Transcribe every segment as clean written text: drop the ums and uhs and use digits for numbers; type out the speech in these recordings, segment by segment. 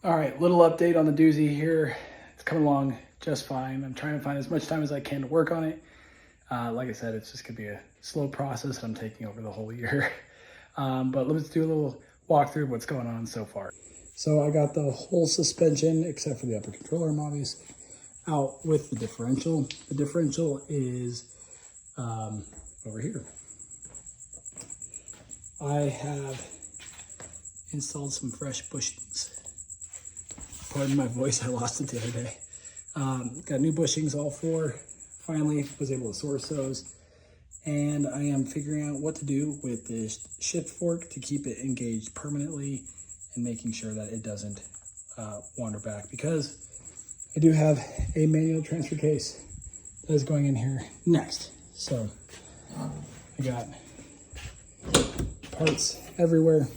All right, little update on the doozy here. It's coming along just fine. I'm trying to find as much time as I can to work on it. Like I said, it's just gonna be a slow process that I'm taking over the whole year. But let's do a little walkthrough of what's going on so far. So I got the whole suspension, except for the upper control arm, obviously, out with the differential. The differential is over here. I have installed some fresh bushings. Pardon my voice, I lost it the other day. Got new bushings, all four. Finally was able to source those. And I am figuring out what to do with this shift fork to keep it engaged permanently and making sure that it doesn't wander back, because I do have a manual transfer case that is going in here next. So I got parts everywhere.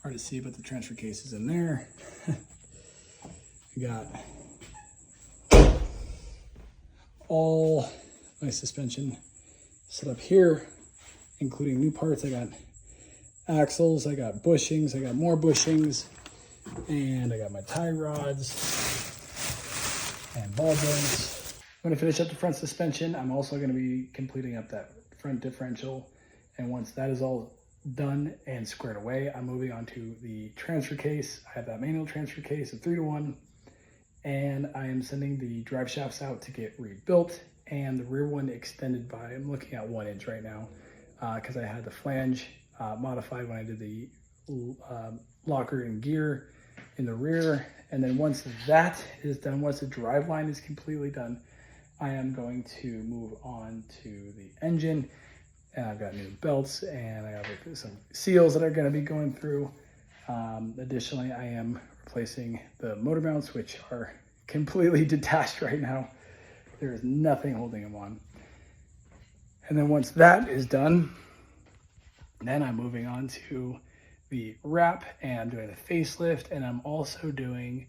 Hard to see, but the transfer case is in there. I got all my suspension set up here, including new parts. I got axles, I got bushings, I got more bushings, and I got my tie rods and ball joints. I'm gonna finish up the front suspension. I'm also gonna be completing up that front differential. And once that is all done and squared away, I'm moving on to the transfer case. I have that manual transfer case of 3-to-1, and I am sending the drive shafts out to get rebuilt and the rear one extended by, I'm looking at 1 inch right now, because I had the flange modified when I did the locker and gear in the rear. And then once that is done, once the drive line is completely done, I am going to move on to the engine. And I've got new belts, and I have some seals that are going to be going through. Additionally, I am replacing the motor mounts, which are completely detached right now. There is nothing holding them on. And then once that is done, then I'm moving on to the wrap, and I'm doing the facelift, and I'm also doing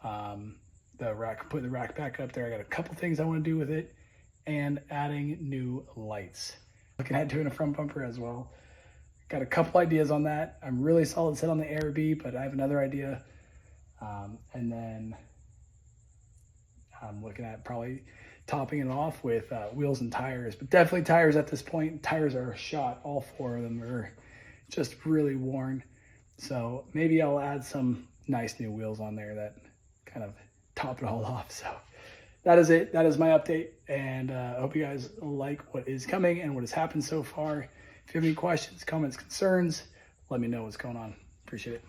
the rack, putting the rack back up there. I got a couple things I want to do with it, and adding new lights. Looking at doing a front bumper as well. Got a couple ideas on that. I'm really solid set on the ARB, but I have another idea. And then I'm looking at probably topping it off with wheels and tires, but definitely tires at this point. Tires are shot, all 4 of them are just really worn. So maybe I'll add some nice new wheels on there that kind of top it all off. So that is it. That is my update. And I hope you guys like what is coming and what has happened so far. If you have any questions, comments, concerns, let me know what's going on. Appreciate it.